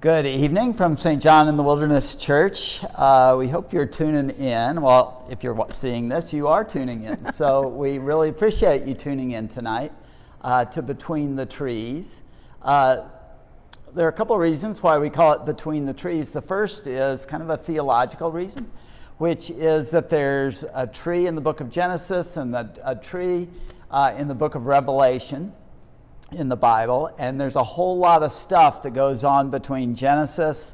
Good evening from St. John in the Wilderness Church. We hope you're tuning in. Well, if you're seeing this, you are tuning in. So we really appreciate you tuning in tonight to Between the Trees. There are a couple of reasons why we call it Between the Trees. The first is kind of a theological reason, which is that there's a tree in the book of Genesis and a tree in the book of Revelation in the Bible, and there's a whole lot of stuff that goes on between Genesis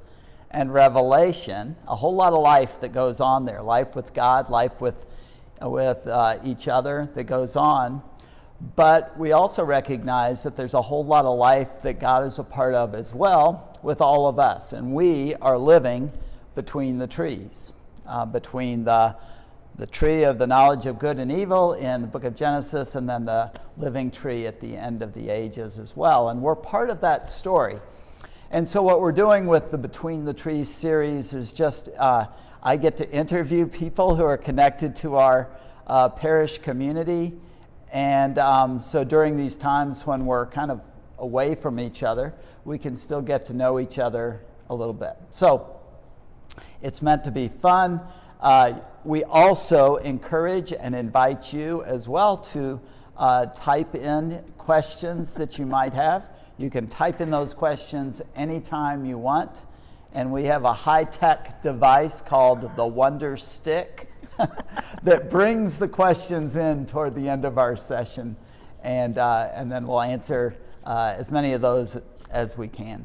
and Revelation, a whole lot of life that goes on there, life with God, life with each other that goes on. But we also recognize that there's a whole lot of life that God is a part of as well with all of us, and we are living between the trees, between the tree of the knowledge of good and evil in the book of Genesis, and then the living tree at the end of the ages as well. And we're part of that story. And so what we're doing with the Between the Trees series is just, I get to interview people who are connected to our parish community. And so during these times when we're kind of away from each other, we can still get to know each other a little bit. So it's meant to be fun. We also encourage and invite you as well to type in questions that you might have. You can type in those questions anytime you want. And we have a high-tech device called the Wonder Stick that brings the questions in toward the end of our session. And then we'll answer as many of those as we can.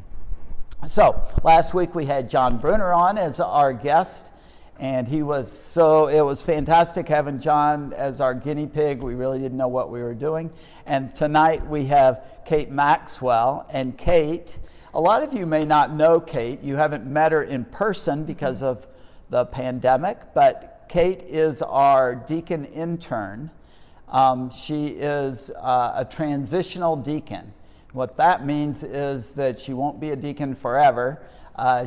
So last week we had John Brunner on as our guest. And it was fantastic having John as our guinea pig. We really didn't know what we were doing. And tonight we have Kate Maxwell. And Kate, a lot of you may not know Kate. You haven't met her in person because of the pandemic, but Kate is our deacon intern. She is a transitional deacon. What that means is that she won't be a deacon forever.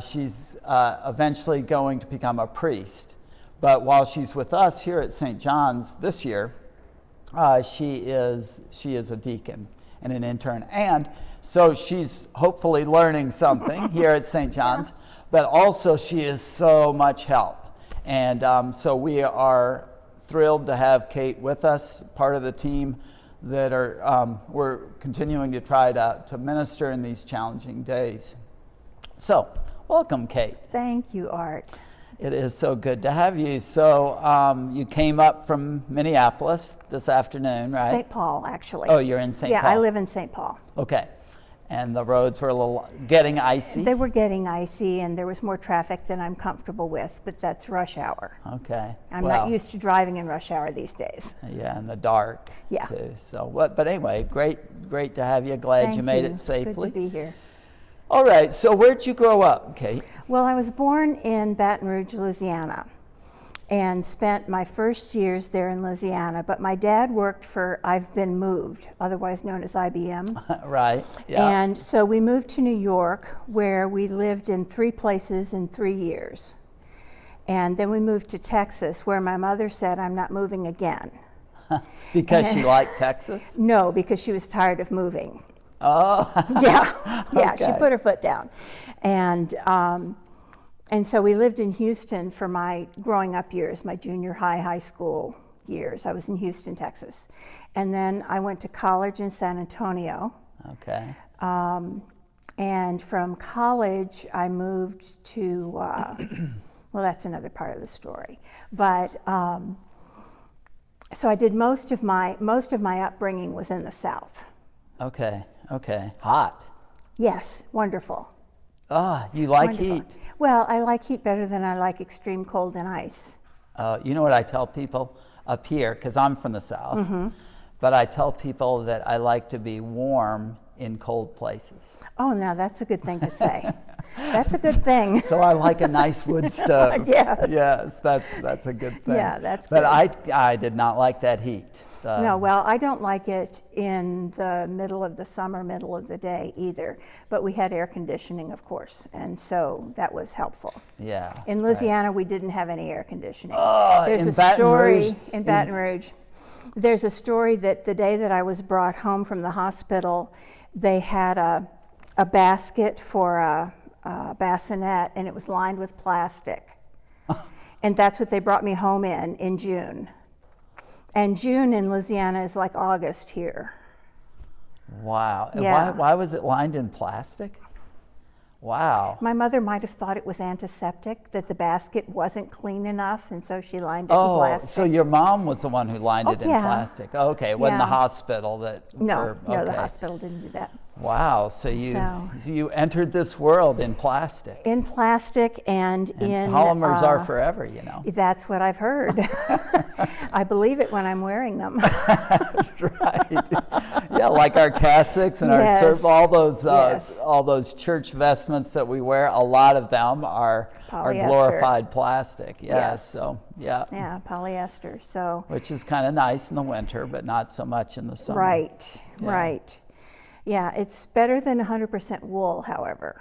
She's eventually going to become a priest. But while she's with us here at St. John's this year, she is a deacon and an intern. And so she's hopefully learning something here at St. John's, but also she is so much help. And so we are thrilled to have Kate with us, part of the team that we're continuing to try to minister in these challenging days. So, welcome, Kate. Thank you, Art. It is so good to have you. So, you came up from Minneapolis this afternoon, right? St. Paul, actually. Oh, you're in St. Paul. Yeah, I live in St. Paul. Okay. And the roads were a little getting icy? They were getting icy, and there was more traffic than I'm comfortable with, but that's rush hour. Okay. I'm not used to driving in rush hour these days. Yeah, in the dark, yeah. too. So, but anyway, great to have you. Glad you made it safely. It's good to be here. All right, so where'd you grow up, Kate? Well, I was born in Baton Rouge, Louisiana, and spent my first years there in Louisiana. But my dad worked for I've Been Moved, otherwise known as IBM. Right, yeah. And so we moved to New York, where we lived in 3 places in 3 years. And then we moved to Texas, where my mother said, "I'm not moving again." Because she liked Texas? No, because she was tired of moving. Oh. Yeah, Okay. She put her foot down. And so we lived in Houston for my growing up years, my junior high school years. I was in Houston, Texas. And then I went to college in San Antonio. Okay. And from college, I moved to, well, that's another part of the story. But, so I did most of my upbringing was in the South. Okay. Hot. Yes, wonderful. Oh, you like Wonderful. heat? Well, I like heat better than I like extreme cold and ice. You know what I tell people up here, because I'm from the South, but I tell people that I like to be warm in cold places. Oh, now that's a good thing to say. That's a good thing. So I like a nice wood stove. Yes. Yes, that's a good thing. Yeah, that's but good. I did not like that heat. No, well, I don't like it in the middle of the summer, middle of the day either. But we had air conditioning, of course, and so that was helpful. Yeah. In Louisiana, we didn't have any air conditioning. There's a story in Baton Rouge. There's a story that the day that I was brought home from the hospital, they had a basket for bassinet, and it was lined with plastic. And that's what they brought me home in June. And June in Louisiana is like August here. Wow. Yeah. Why was it lined in plastic? Wow. My mother might have thought it was antiseptic, that the basket wasn't clean enough, and so she lined it in Oh, plastic. so your mom was the one who lined it in yeah. plastic. Oh, okay, it wasn't the Yeah. hospital that... No, the okay. hospital didn't do that. Wow, so you entered this world in plastic. In plastic and in... polymers are forever, you know. That's what I've heard. I believe it when I'm wearing them. Right. Yeah, like our cassocks and Yes. all those church vestments that we wear, a lot of them are Polyester. glorified plastic. Yes. Yes. So, yeah. Yeah, polyester, so... Which is kind of nice in the winter, but not so much in the summer. Right, Yeah. right. Yeah, it's better than 100% wool, however,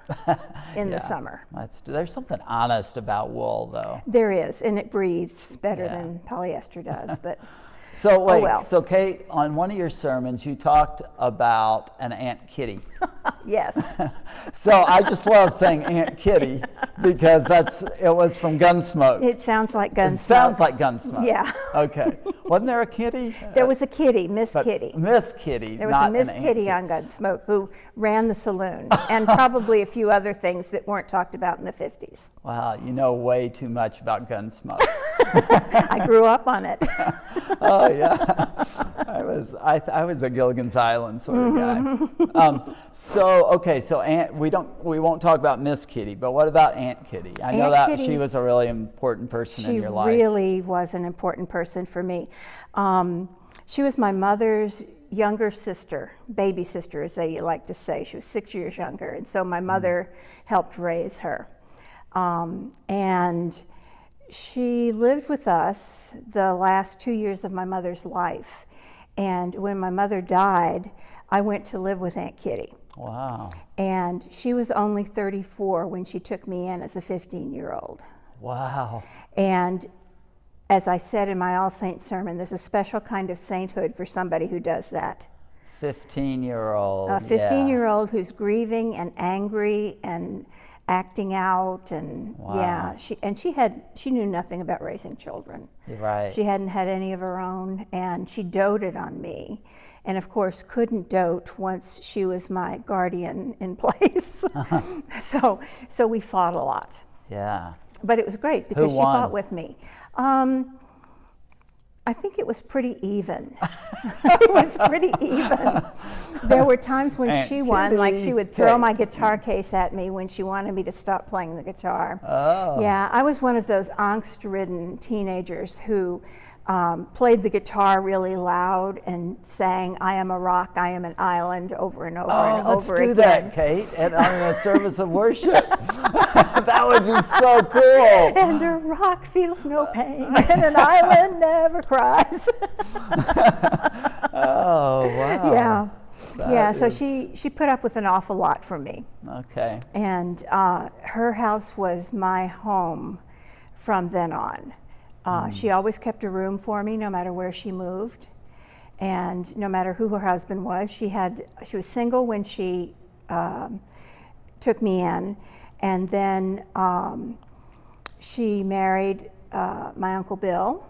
in the summer. There's something honest about wool, though. There is, and it breathes better Yeah. than polyester does, but So wait, well. so Kate, on one of your sermons, you talked about an Aunt Kitty. yes. So I just love saying Aunt Kitty because it was from Gunsmoke. It sounds like Gunsmoke. It sounds like Gunsmoke. Yeah. Okay. Wasn't there a kitty? There was a kitty, Miss But Kitty. Miss Kitty, There was not a Miss an Aunt Kitty on Gunsmoke who ran the saloon, and probably a few other things that weren't talked about in the 50s. Wow, you know way too much about Gunsmoke. I grew up on it. Oh yeah, I was a Gilligan's Island sort of guy. So we won't talk about Miss Kitty, but what about Aunt Kitty? I know Aunt that Kitty, she was a really important person in your life. She really was an important person for me. She was my mother's younger sister, baby sister, as they like to say. She was 6 years younger, and so my mother helped raise her. And she lived with us the last 2 years of my mother's life. And when my mother died, I went to live with Aunt Kitty. Wow. And she was only 34 when she took me in as a 15-year-old. Wow. And as I said in my All Saints sermon, there's a special kind of sainthood for somebody who does that. 15-year-old. A 15-year-old who's grieving and angry and acting out, and Wow. she knew nothing about raising children. Right. She hadn't had any of her own, and she doted on me, and of course couldn't dote once she was my guardian in place. So we fought a lot. Yeah. But it was great because Who she won? fought with me. I think it was pretty even. It was pretty even. There were times when Aunt she won, like she would throw Kitty. my guitar case at me when she wanted me to stop playing the guitar. Oh. Yeah, I was one of those angst-ridden teenagers who played the guitar really loud and sang "I am a rock, I am an island" over and over and let's over do again. that, Kate, and on a service of worship. That would be so cool. And a rock feels no pain, and an island never cries. Oh, wow. Yeah, That so is- she put up with an awful lot from me. Okay. And her house was my home from then on. She always kept a room for me no matter where she moved, and no matter who her husband was. She was single when she took me in, and then she married my Uncle Bill,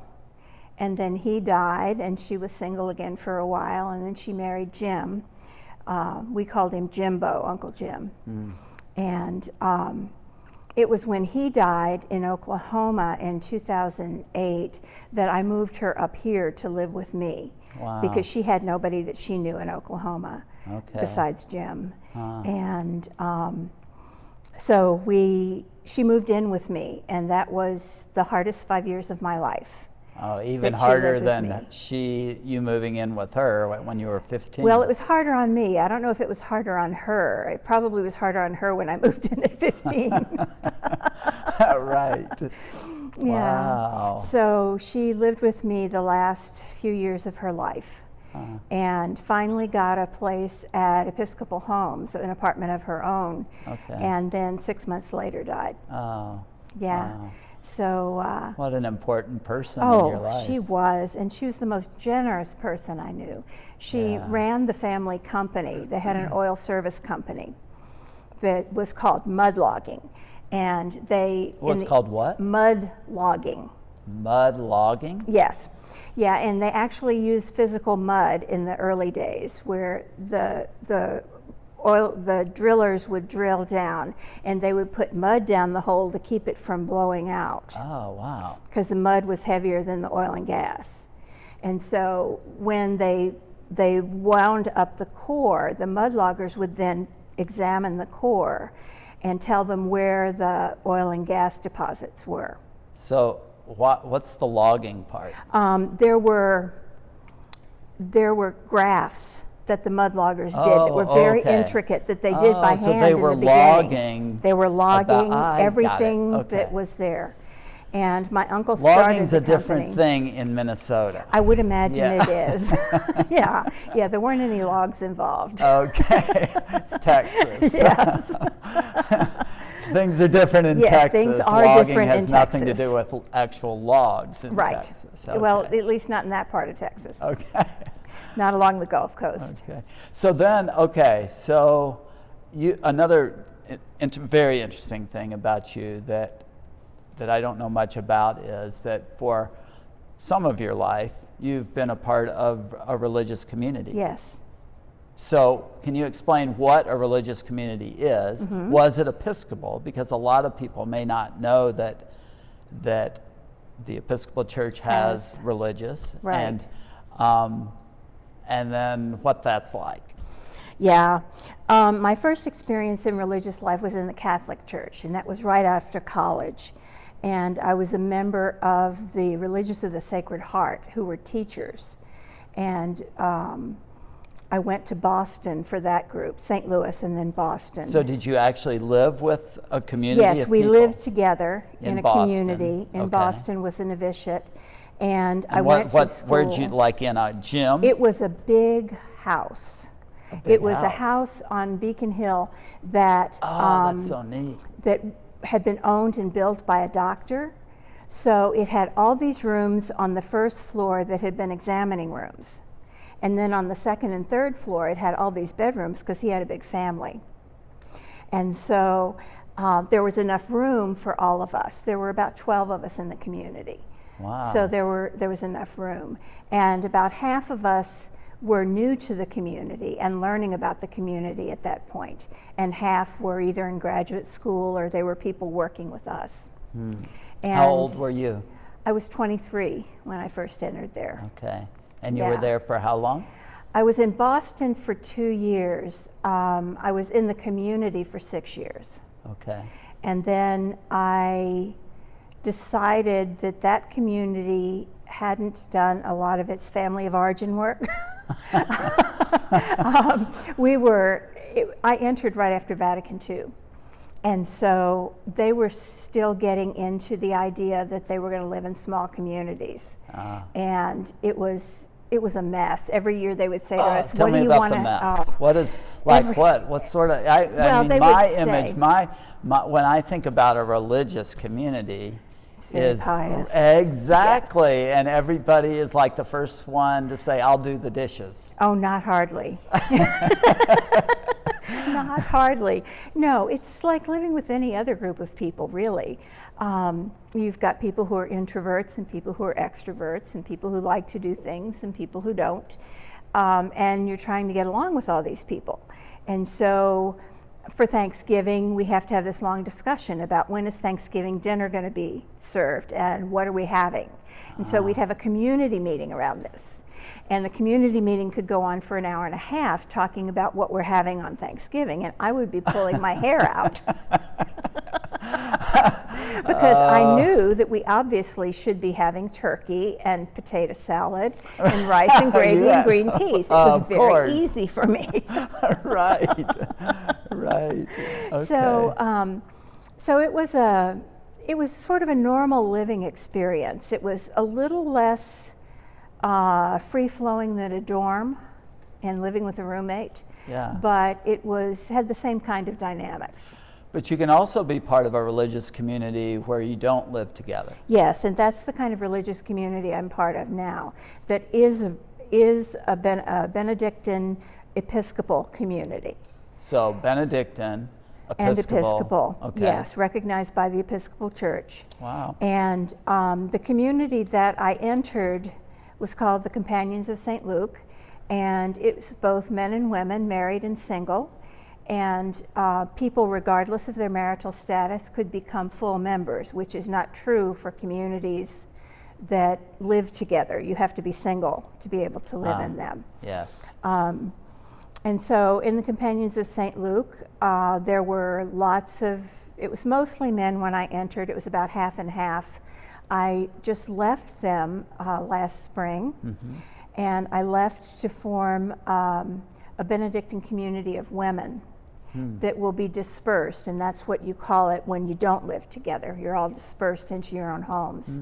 and then he died, and she was single again for a while, and then she married Jim. We called him Jimbo, Uncle Jim. And it was when he died in Oklahoma in 2008 that I moved her up here to live with me. Wow. Because she had nobody that she knew in Oklahoma besides Jim. And so she moved in with me, and that was the hardest 5 years of my life. Oh, even that she harder lived with than you moving in with her when you were 15. Well, it was harder on me. I don't know if it was harder on her. It probably was harder on her when I moved in at 15. Right. Yeah. Wow. So she lived with me the last few years of her life, and finally got a place at Episcopal Homes, an apartment of her own. Okay. And then 6 months later died. Oh. Yeah. Wow. So. What an important person in your life. She was, and she was the most generous person I knew. She ran the family company. They had an oil service company. that was called mud logging. And they... What's called what? Mud logging. Mud logging? Yes. Yeah, and they actually used physical mud in the early days where the drillers would drill down and they would put mud down the hole to keep it from blowing out. Oh, wow. Because the mud was heavier than the oil and gas. And so when they wound up the core, the mud loggers would then examine the core and tell them where the oil and gas deposits were. So what's the logging part? There were graphs that the mud loggers did that were very intricate, that they did by hand so they in were the beginning. logging. They were logging everything Okay. that was there. And my uncle started Logging's the a different company. thing in Minnesota. I would imagine Yeah. it is. Yeah, there weren't any logs involved. Okay, it's Texas. Yes. Things are different in Yes, Texas. things are Logging different has in nothing Texas. to do with actual logs in Right. Texas. Okay. Well, at least not in that part of Texas. Okay. Not along the Gulf Coast. Okay. So then, so another very interesting thing about you that I don't know much about is that for some of your life, you've been a part of a religious community. Yes. So can you explain what a religious community is? Mm-hmm. Was it Episcopal? Because a lot of people may not know that the Episcopal Church has religious. Right. And then what that's like. Yeah. My first experience in religious life was in the Catholic Church, and that was right after college. And I was a member of the Religious of the Sacred Heart, who were teachers. And I went to Boston for that group, St. Louis and then Boston. So did you actually live with a community Yes, of we people? lived together in a Boston. community. In Okay. Boston was a novitiate. And I what, went to what, school. Where'd you, like in a gym? It was a big house. big It was a house. house on Beacon Hill that that's so neat. that had been owned and built by a doctor. So it had all these rooms on the first floor that had been examining rooms. And then on the second and third floor, it had all these bedrooms because he had a big family. And so there was enough room for all of us. There were about 12 of us in the community. Wow. So there was enough room. And about half of us were new to the community and learning about the community at that point. And half were either in graduate school or they were people working with us. And How old were you? I was 23 when I first entered there. Okay. And you were Yeah. there for how long? I was in Boston for 2 years. I was in the community for 6 years. Okay. And then I decided that community hadn't done a lot of its family of origin work. I entered right after Vatican II. And so they were still getting into the idea that they were going to live in small communities. And it was a mess. Every year they would say to us, tell what me do you about want the mess. to... What is, like what sort of, I Well, mean, they my would image, say- my, when I think about a religious community, It's very pious. Exactly, and everybody is like the first one to say, I'll do the dishes. Oh, not hardly. Not hardly. No, it's like living with any other group of people, really. You've got people who are introverts and people who are extroverts and people who like to do things and people who don't. And you're trying to get along with all these people. And so for Thanksgiving, we have to have this long discussion about when is Thanksgiving dinner going to be served and what are we having. And so we'd have a community meeting around this. And the community meeting could go on for an hour and a half talking about what we're having on Thanksgiving, and I would be pulling my hair out. Because I knew that we obviously should be having turkey and potato salad and rice and gravy and green peas. It was very easy for me. Right, right. Okay. So it was sort of a normal living experience. It was a little less free-flowing than a dorm and living with a roommate. Yeah. But it had the same kind of dynamics. But you can also be part of a religious community where you don't live together. Yes, and that's the kind of religious community I'm part of now, that is a Benedictine Episcopal community. So Benedictine, And Episcopal, Okay. yes, recognized by the Episcopal Church. Wow. And the community that I entered was called the Companions of St. Luke, and it's both men and women, married and single, and people, regardless of their marital status, could become full members, which is not true for communities that live together. You have to be single to be able to live in them. Yes. And so in the Companions of St. Luke, there were it was mostly men when I entered. It was about half and half. I just left them last spring, and I left to form a Benedictine community of women that will be dispersed, and that's what you call it when you don't live together. You're all dispersed into your own homes.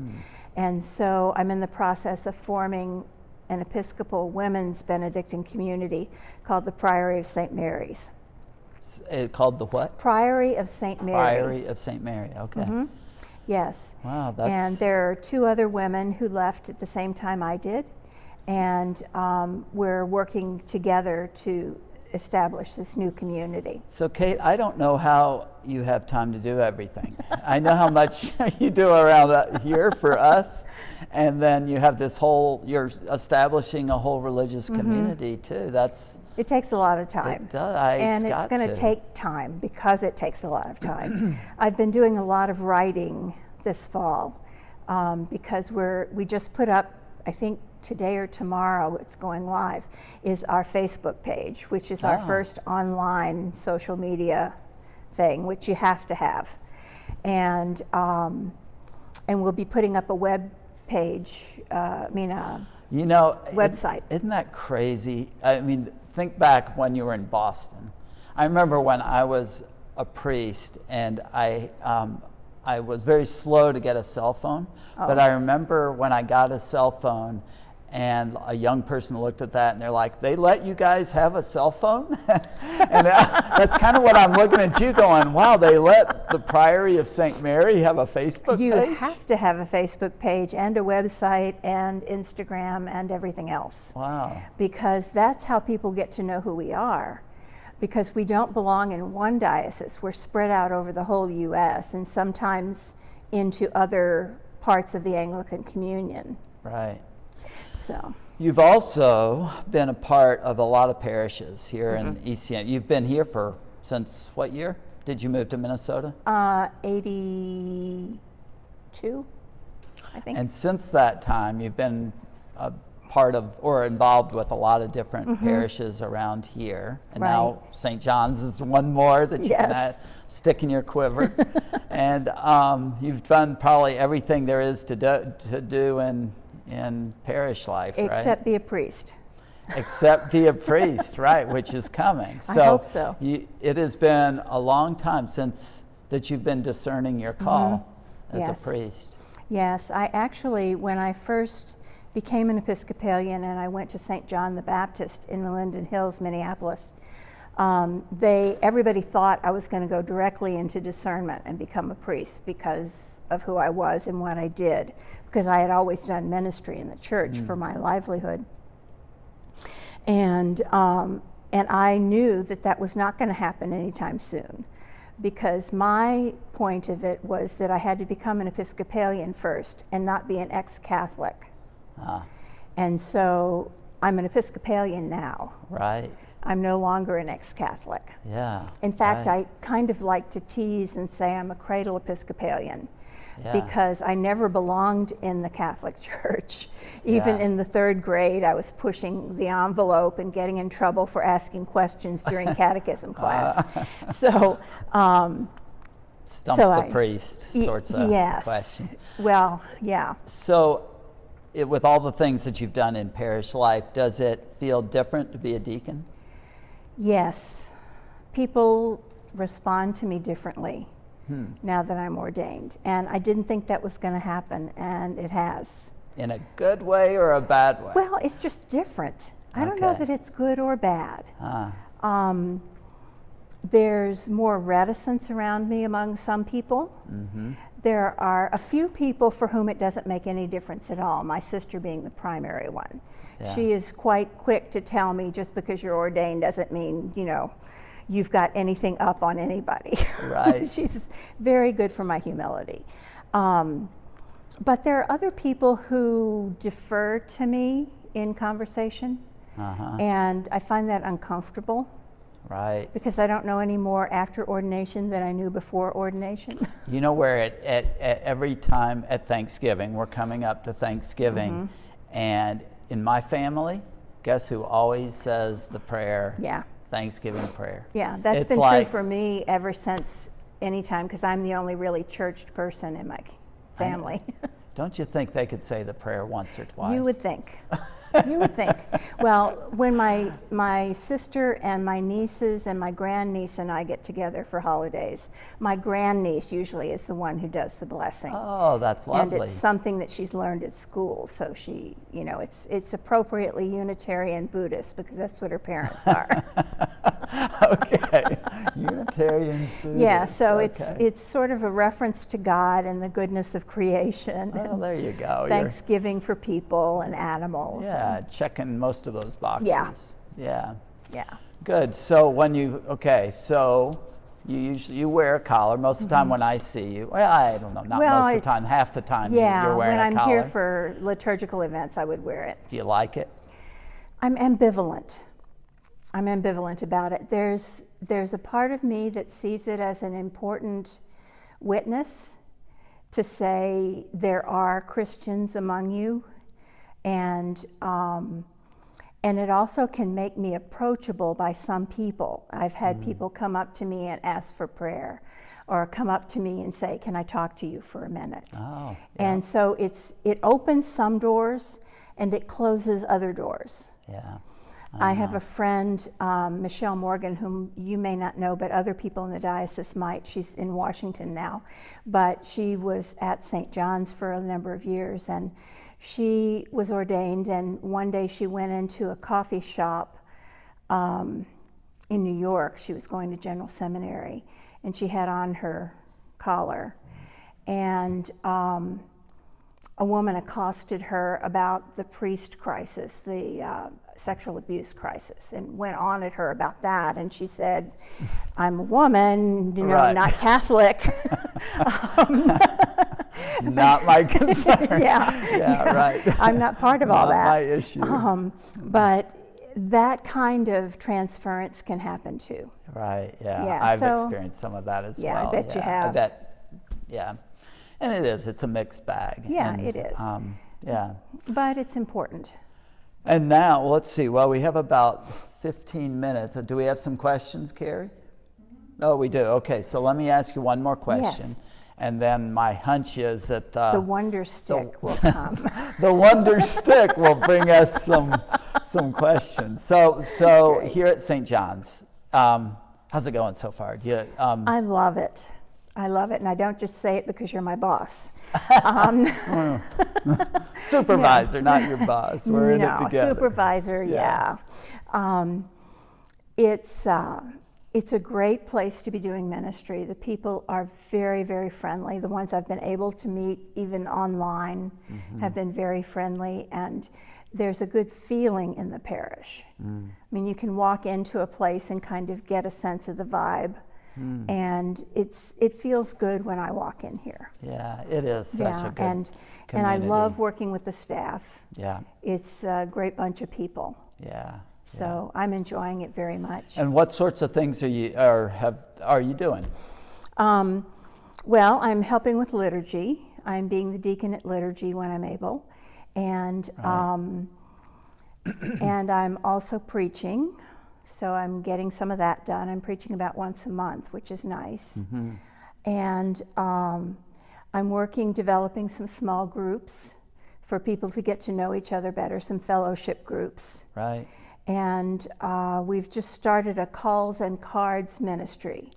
And so I'm in the process of forming an Episcopal women's Benedictine community called the Priory of St. Mary's. Called the what? Priory of St. Mary. Priory of St. Mary, okay. Yes. Wow, that's... And there are 2 other women who left at the same time I did, and we're working together to establish this new community. So Kate, I don't know how you have time to do everything. I know how much you do around here for us, and then you have this you're establishing a whole religious community too. It takes a lot of time. It does. And it's going to take time because it takes a lot of time. I've been doing a lot of writing this fall because we just put up, I think today or tomorrow, it's going live, is our Facebook page, which is our first online social media thing, which you have to have. And we'll be putting up a web page, website. Isn't that crazy? I mean, think back when you were in Boston. I remember when I was a priest, and I was very slow to get a cell phone, but I remember when I got a cell phone, and a young person looked at that and they're like, "They let you guys have a cell phone?" And that's kind of what I'm looking at you going, wow, they let the Priory of St. Mary have a Facebook page? You have to have a Facebook page and a website and Instagram and everything else. Wow. Because that's how people get to know who we are. Because we don't belong in one diocese. We're spread out over the whole U.S. and sometimes into other parts of the Anglican Communion. Right. So you've also been a part of a lot of parishes here in ECM. You've been here since what year? Did you move to Minnesota? 82, I think. And since that time, you've been a part of or involved with a lot of different parishes around here. And now St. John's is one more that you can stick in your quiver. And you've done probably everything there is to do in parish life, right? Except be a priest. Except be a priest, right, which is coming. I hope so. It has been a long time since that you've been discerning your call as a priest. Yes, I actually, when I first became an Episcopalian and I went to St. John the Baptist in the Linden Hills, Minneapolis, everybody thought I was going to go directly into discernment and become a priest because of who I was and what I did, because I had always done ministry in the church for my livelihood. And I knew that was not going to happen anytime soon, because my point of it was that I had to become an Episcopalian first and not be an ex-Catholic. And so I'm an Episcopalian now. Right. I'm no longer an ex-Catholic. Yeah. In fact, I kind of like to tease and say I'm a cradle Episcopalian, because I never belonged in the Catholic Church. Even in the 3rd grade, I was pushing the envelope and getting in trouble for asking questions during catechism class. So, Stump the priest sorts of questions. Well, yeah. So, with all the things that you've done in parish life, does it feel different to be a deacon? Yes. People respond to me differently now that I'm ordained. And I didn't think that was going to happen, and it has. In a good way or a bad way? Well, it's just different. I don't know that it's good or bad. There's more reticence around me among some people. There are a few people for whom it doesn't make any difference at all, my sister being the primary one. She is quite quick to tell me, just because you're ordained doesn't mean, you've got anything up on anybody. Right. She's very good for my humility. But there are other people who defer to me in conversation, and I find that uncomfortable. Right. Because I don't know any more after ordination than I knew before ordination. You know where at every time at Thanksgiving, we're coming up to Thanksgiving, and in my family, guess who always says the prayer? Yeah. Thanksgiving prayer. Yeah, that's It's been like, true for me ever since any time, because I'm the only really churched person in my family. Don't you think they could say the prayer once or twice? You would think. You would think. Well, when my sister and my nieces and my grandniece and I get together for holidays, my grandniece usually is the one who does the blessing. Oh, that's lovely. And it's something that she's learned at school, so she, you know, it's appropriately Unitarian Buddhist because that's what her parents are. Okay, Unitarian Buddhist. Yeah, so okay. it's sort of a reference to God and the goodness of creation. Oh, there you go. Thanksgiving for people and animals. Yeah, checking most of those boxes. Yeah. Yeah. Yeah. Good. So when so you usually wear a collar most of the time when I see you. Well, I don't know, not most of the time, half the time you're wearing a collar. When I'm here for liturgical events, I would wear it. Do you like it? I'm ambivalent. I'm ambivalent about it. There's a part of me that sees it as an important witness to say there are Christians among you, and it also can make me approachable by some people. I've had people come up to me and ask for prayer, or come up to me and say, "Can I talk to you for a minute?" Oh, yeah. And so it opens some doors and it closes other doors. Yeah. I have a friend, Michelle Morgan, whom you may not know, but other people in the diocese might. She's in Washington now, but she was at St. John's for a number of years, and she was ordained, and one day she went into a coffee shop in New York. She was going to General Seminary, and she had on her collar, and a woman accosted her about the priest crisis, the sexual abuse crisis, and went on at her about that. And she said, "I'm a woman, you know, Right. not Catholic." Not my concern. Yeah, right. I'm not part of all Not that. my issue. But that kind of transference can happen too. Right, yeah. Yeah, I've so- experienced some of that as Yeah, I well. bet you have. I bet, yeah. And it's a mixed bag. Yeah, And, it is. Yeah. But it's important. And now, let's see, well, we have about 15 minutes. Do we have some questions, Carrie? Oh, we do. Okay, so let me ask you one more question. Yes. And then my hunch is that The wonder stick will come. the wonder stick will bring us some questions. So Great. here at St. John's, how's it going so far? Do you, I love it. I love it, and I don't just say it because you're my boss. Supervisor, not your boss. We're in it together. Supervisor, yeah. It's a great place to be doing ministry. The people are very, very friendly. The ones I've been able to meet, even online, have been very friendly, and there's a good feeling in the parish. I mean, you can walk into a place and kind of get a sense of the vibe, and it feels good when I walk in here. Yeah, it is such a good and community. I love working with the staff. Yeah, It's a great bunch of people. yeah. So I'm enjoying it very much. And what sorts of things are you doing? Well, I'm helping with liturgy. I'm being the deacon at liturgy when I'm able, and and I'm also preaching. So I'm getting some of that done. I'm preaching about once a month, which is nice. And I'm developing some small groups for people to get to know each other better, some fellowship groups. Right. And we've just started a calls and cards ministry,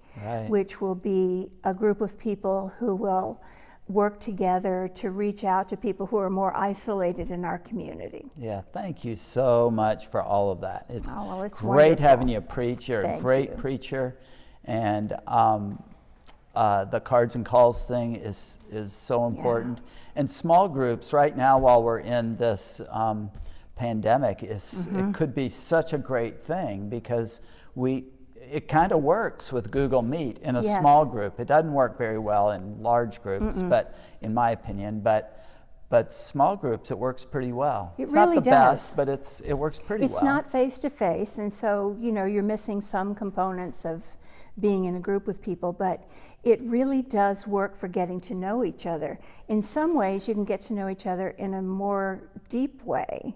which will be a group of people who will work together to reach out to people who are more isolated in our community. Yeah, thank you so much for all of that. It's, it's great wonderful. having you preach. You're a Thank great you. preacher, and the cards and calls thing is so important. And small groups right now, while we're in this pandemic, it could be such a great thing because it kind of works with Google Meet in a Yes. small group. It doesn't work very well in large groups, but in my opinion, but small groups, it works pretty well. It It's really not the does. best, but it works pretty well. It's not face to face, and so you're missing some components of being in a group with people, but it really does work for getting to know each other. In some ways, you can get to know each other in a more deep way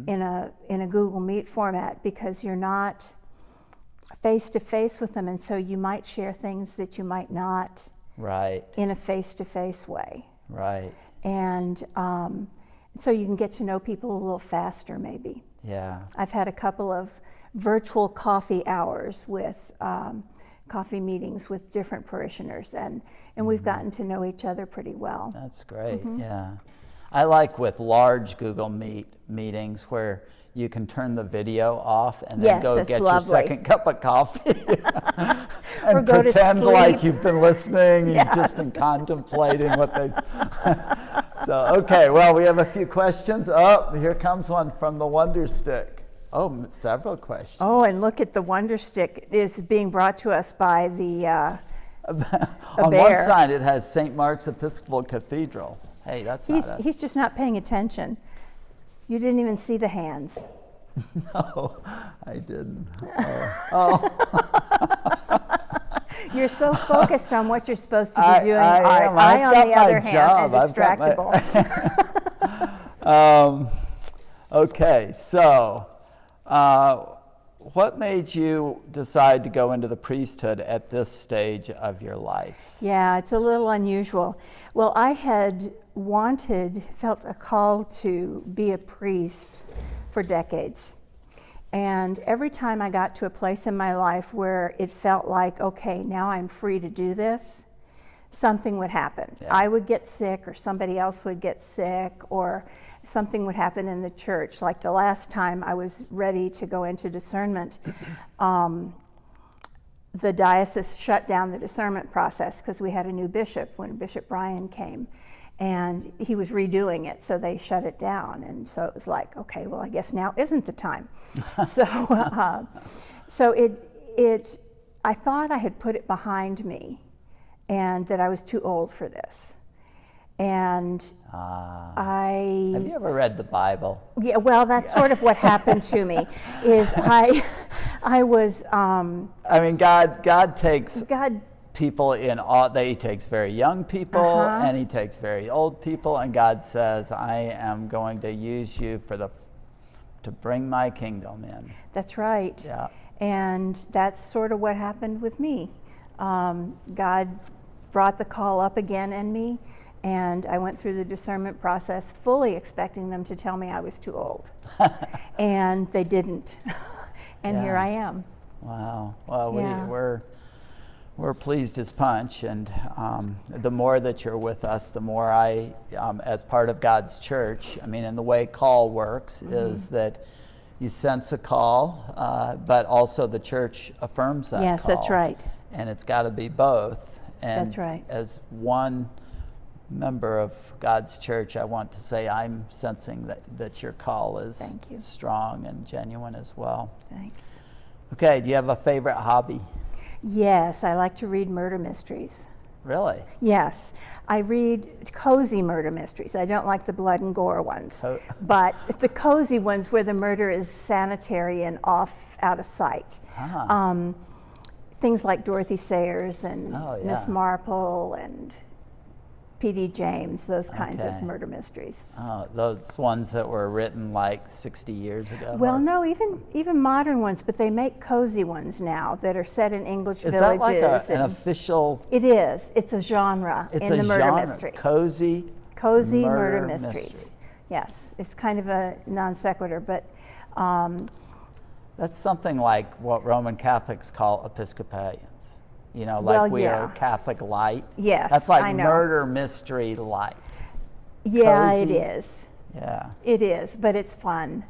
in a Google Meet format, because you're not face to face with them, and so you might share things that you might not Right, in a face to face way. right, And so you can get to know people a little faster, maybe. yeah. I've had a couple of virtual coffee hours with coffee meetings with different parishioners, and we've gotten to know each other pretty well. That's great, yeah. I like with large Google Meet meetings where you can turn the video off and then Yes, go that's get lovely. your second cup of coffee and Or go to pretend like sleep. you've been listening and Yes. you've just been contemplating what they. So, okay, well, we have a few questions. Oh, here comes one from the Wonder Stick. Oh, several questions. Oh, and look at the Wonder Stick. It is being brought to us by the On one bear. side, it has St. Mark's Episcopal Cathedral. Hey, that's not us. He's just not paying attention. You didn't even see the hands. No, I didn't. Oh. You're so focused on what you're supposed to be doing. I am. I, I've on got the my other hand, job. am I've got my- distractible. Okay, so what made you decide to go into the priesthood at this stage of your life? Yeah, it's a little unusual. Well, I had felt a call to be a priest for decades. And every time I got to a place in my life where it felt like, okay, now I'm free to do this, something would happen. Yeah. I would get sick, or somebody else would get sick, or something would happen in the church. Like the last time I was ready to go into discernment, the diocese shut down the discernment process because we had a new bishop when Bishop Brian came, and he was redoing it, so they shut it down. And so it was like, okay, well, I guess now isn't the time. So I thought I had put it behind me, and that I was too old for this. And Have you ever read the Bible? yeah, well, that's sort of what happened to me. Is I was I mean, God takes God. people in all. He takes very young people and he takes very old people, and God says, "I am going to use you to bring my kingdom in." That's right. Yeah. And that's sort of what happened with me. God brought the call up again in me, and I went through the discernment process fully expecting them to tell me I was too old. And they didn't. And here Yeah. I am. Wow. Well, Yeah. we're pleased as punch, and the more that you're with us, the more I, as part of God's church, I mean, and the way call works is that you sense a call, but also the church affirms that Yes, call. that's right. And it's got to be both. And That's right. as one member of God's church, I want to say I'm sensing that your call is Thank you. strong and genuine as well. Thanks. Okay, do you have a favorite hobby? Yes, I like to read murder mysteries. Really? Yes, I read cozy murder mysteries. I don't like the blood and gore ones, but the cozy ones where the murder is sanitary and out of sight. Things like Dorothy Sayers and Oh, yeah. Miss Marple and P.D. James, those kinds of Okay. murder mysteries. Oh, those ones that were written like 60 years ago? Well, or- no, even modern ones, but they make cozy ones now that are set in English Is that villages. like an and official? it is. It's a genre It's in a the murder genre, mystery. cozy Murder mystery. mysteries. Yes, it's kind of a non sequitur, but That's something like what Roman Catholics call Episcopalians. You know, like Well, we yeah. are Catholic light. Yes, That's like I know. murder mystery light. yeah, it Cozy. is. Yeah. It is, but it's fun.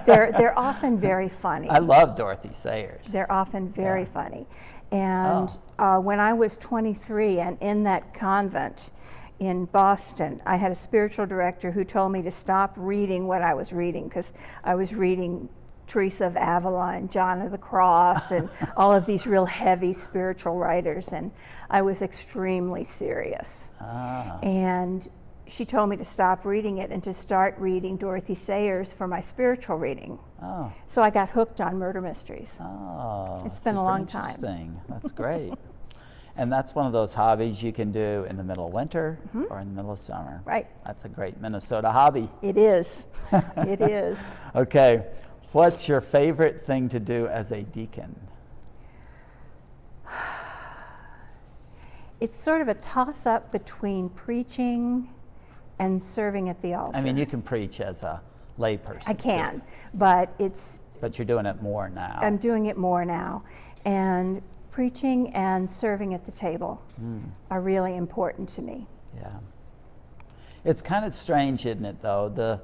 They're often very funny. I love Dorothy Sayers. They're often very Yeah. funny. And Oh. when I was 23 and in that convent in Boston, I had a spiritual director who told me to stop reading what I was reading, because I was reading Teresa of Avila and John of the Cross and all of these real heavy spiritual writers, and I was extremely serious. And she told me to stop reading it and to start reading Dorothy Sayers for my spiritual reading. So I got hooked on murder mysteries. It's been a long time. Interesting. That's great. And that's one of those hobbies you can do in the middle of winter or in the middle of summer. Right. That's a great Minnesota hobby. It is. It is. Okay. What's your favorite thing to do as a deacon? It's sort of a toss-up between preaching and serving at the altar. I mean, you can preach as a layperson. I can, too. but it's... But you're doing it more now. I'm doing it more now. And preaching and serving at the table are really important to me. Yeah. It's kind of strange, isn't it, though?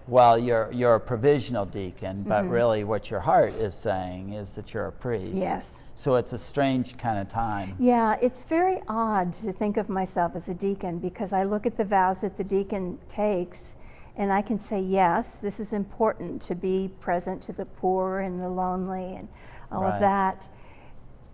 Well, you're a provisional deacon, but really what your heart is saying is that you're a priest. Yes. So it's a strange kind of time. Yeah, it's very odd to think of myself as a deacon because I look at the vows that the deacon takes and I can say, yes, this is important to be present to the poor and the lonely and all of that.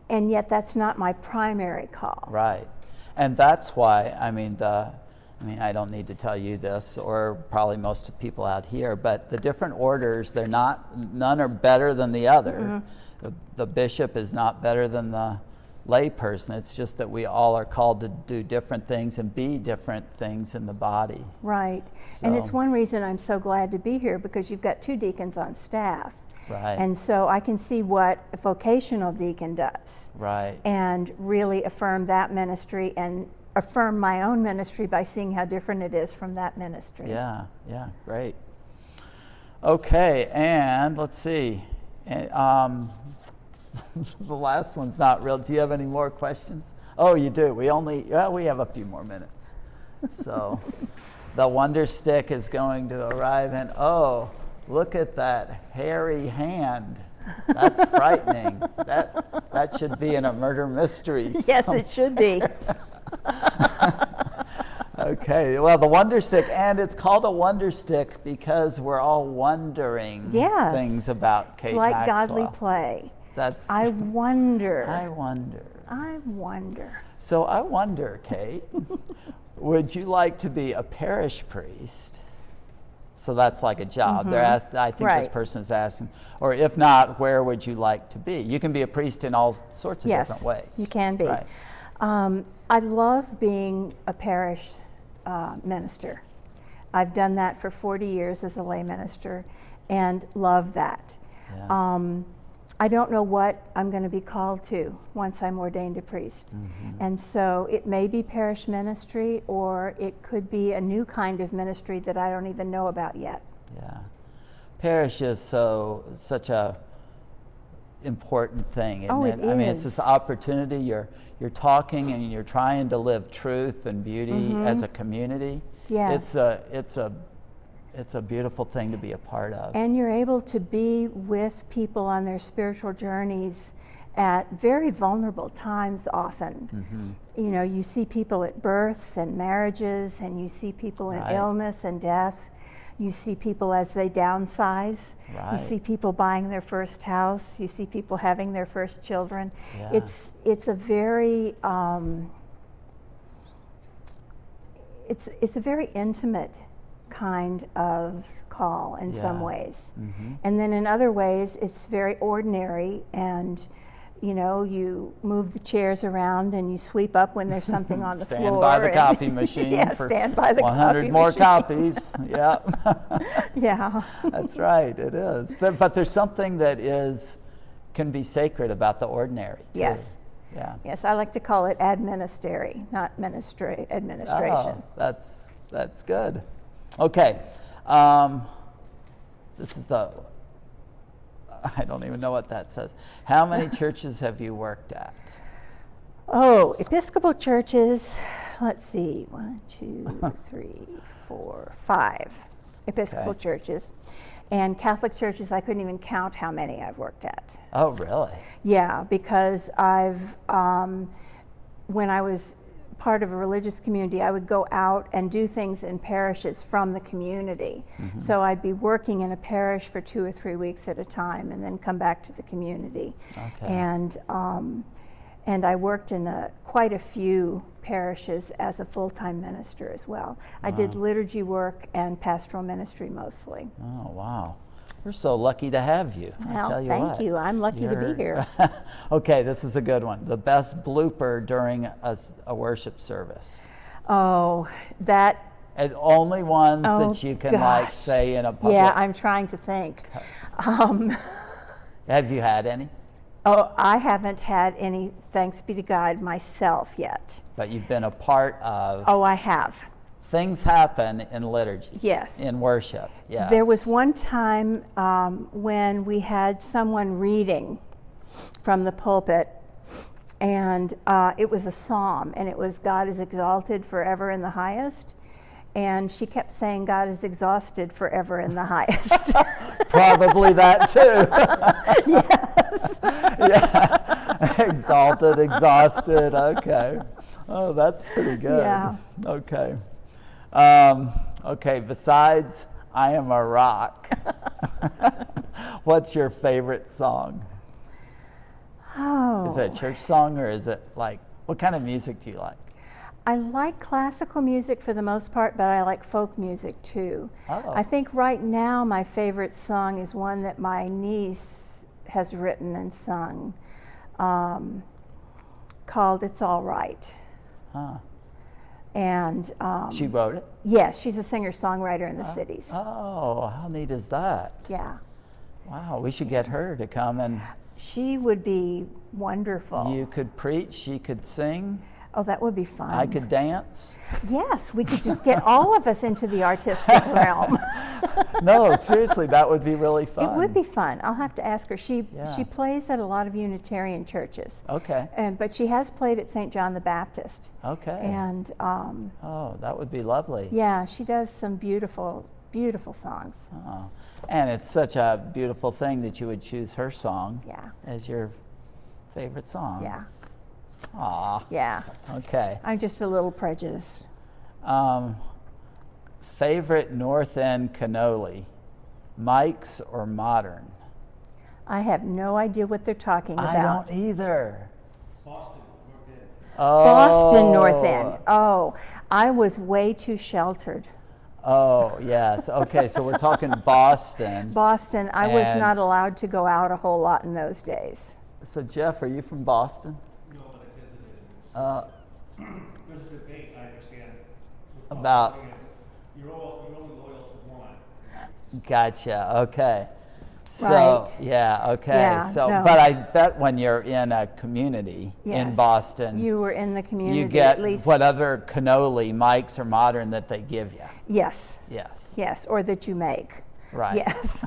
And yet that's not my primary call. Right. And that's why, I mean, I don't need to tell you this, or probably most of the people out here, but the different orders, none are better than the other. The bishop is not better than the layperson. It's just that we all are called to do different things and be different things in the body. Right. And it's one reason I'm so glad to be here, because you've got 2 deacons on staff. Right. And so I can see what a vocational deacon does. Right. And really affirm that ministry and affirm my own ministry by seeing how different it is from that ministry. Yeah, great. Okay, and let's see. The last one's not real. Do you have any more questions? Oh, you do. We have a few more minutes. So the wonder stick is going to arrive, and look at that hairy hand. That's frightening. That should be in a murder mystery. Yes, it should be. Okay, well, the wonder stick, and it's called a wonder stick because we're all wondering things about Kate Maxwell. It's like godly play. I wonder. So I wonder, Kate, would you like to be a parish priest? So that's like a job. I think this person is asking, or if not, where would you like to be? You can be a priest in all sorts of different ways. Yes, you can be. Right. I love being a parish minister. I've done that for 40 years as a lay minister and love that. Yeah. I don't know what I'm going to be called to once I'm ordained a priest. And so it may be parish ministry, or it could be a new kind of ministry that I don't even know about yet. Yeah. Parish is such a important thing, isn't it? I mean, it's this opportunity. You're talking and you're trying to live truth and beauty as a community. Yes. It's a beautiful thing to be a part of. And you're able to be with people on their spiritual journeys at very vulnerable times often. You know, you see people at births and marriages, and you see people in illness and death. You see people as they downsize. You see people buying their first house. You see people having their first children. It's a very it's a very intimate kind of call in some ways. And then in other ways it's very ordinary, and you know, you move the chairs around and you sweep up when there's something on the floor. Stand by the copy machine for stand by the 100 more copies. Yeah. Yeah. That's right, it is. But there's something that can be sacred about the ordinary, too. Yes. Yeah. Yes, I like to call it administration, not administration. Oh, that's good. Okay. This is I don't even know what that says. How many churches have you worked at? Oh, Episcopal churches, let's see, 1, 2, 3, 4, 5 Episcopal churches. And Catholic churches, I couldn't even count how many I've worked at. Oh, really? Yeah, because when I was part of a religious community, I would go out and do things in parishes from the community. So I'd be working in a parish for 2 or 3 weeks at a time and then come back to the community. Okay. And I worked in quite a few parishes as a full-time minister as well. I did liturgy work and pastoral ministry mostly. Oh, wow. We're so lucky to have you. Well, tell you thank what. you. I'm lucky to be here. Okay, this is a good one. The best blooper during a worship service. Oh, that. And only ones Oh, that you can like gosh. say in a public. Yeah, I'm trying to think. Have you had any? Oh, I haven't had any, thanks be to God, myself yet. But you've been a part of. Oh, I have. Things happen in liturgy. Yes. In worship. Yes. There was one time when we had someone reading from the pulpit, and it was a psalm, and it was God is exalted forever in the highest. And she kept saying, God is exhausted forever in the highest. Probably that too. Yes. Yeah. Exalted, exhausted. Okay. Oh, that's pretty good. Yeah. Okay. Okay, besides I Am a Rock, what's your favorite song? Oh. Is it a church song, or is it like, what kind of music do you like? I like classical music for the most part, but I like folk music too. Oh. I think right now my favorite song is one that my niece has written and sung, called It's All Right. Huh. And She wrote it? yes, she's a singer-songwriter in the cities. Oh, how neat is that? Yeah. Wow, we should get her to come, and She would be wonderful. you could preach, she could sing, Oh, that would be fun. I could dance. Yes, we could just get all of us into the artistic realm. No, seriously, that would be really fun. It would be fun. I'll have to ask her. She Yeah. plays at a lot of Unitarian churches. Okay. But she has played at St. John the Baptist. Okay. And Oh, that would be lovely. yeah, she does some beautiful, beautiful songs. Oh. And it's such a beautiful thing that you would choose her song Yeah, as your favorite song. yeah, Aw. yeah. Okay. I'm just a little prejudiced. Favorite North End cannoli, Mike's or Modern? I have no idea what they're talking about. I don't either. Boston, North End. Oh. Boston North End. Oh, I was way too sheltered. Oh, yes. Okay, so we're talking Boston. Boston, I was And- not allowed to go out a whole lot in those days. So, Jeff, are you from Boston? No, but I visited. Uh, There's a debate, I understand. with About- Boston is you're only loyal to one. Gotcha. Okay. So Right. yeah. Okay. Yeah, so, no. but I bet when you're in a community in Yes. Boston, You were in the community you get at least. what other cannoli, Mike's or Modern that they give you. Yes, Yes. yes, or that you make. Right. Yes.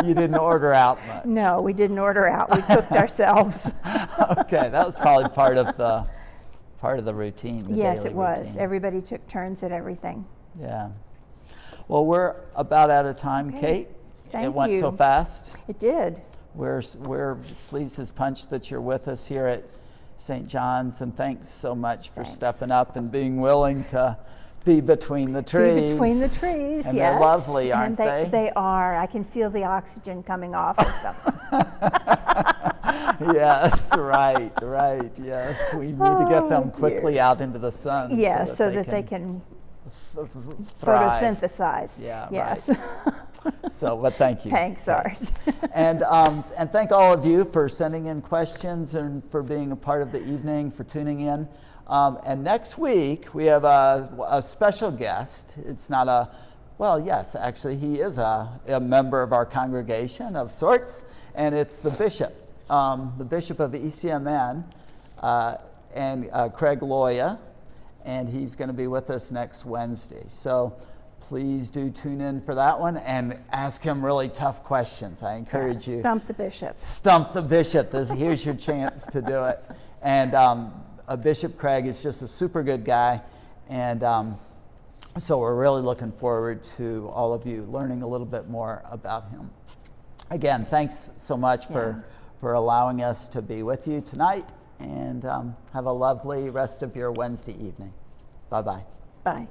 You didn't order out much. No, we didn't order out. We cooked ourselves. Okay, that was probably part of the routine. The Yes, daily it was. routine. Everybody took turns at everything. Yeah. Well, we're about out of time, Okay. Kate. It Thank went so you. fast. It did. We're pleased as punch that you're with us here at St. John's, and thanks so much for Thanks. stepping up and being willing to be between the trees. Be between the trees, And yes. they're lovely, aren't and they? They are. I can feel the oxygen coming off of them. Yes, right, yes. We need to get them Oh, quickly dear. out into the sun. Yes, so that they can thrive. photosynthesize. Yeah, Yes. So, but thank you. Thanks, Art. And thank all of you for sending in questions and for being a part of the evening, for tuning in. And next week, we have a special guest. It's not a, well, yes, actually, he is a member of our congregation of sorts, and it's the bishop of ECMN, and Craig Loya, and he's going to be with us next Wednesday. So please do tune in for that one and ask him really tough questions. I encourage you. Stump the bishop. Stump the bishop. Here's your chance to do it. And Bishop Craig is just a super good guy. And so we're really looking forward to all of you learning a little bit more about him. Again, thanks so much for allowing us to be with you tonight. and have a lovely rest of your Wednesday evening. Bye-bye. Bye.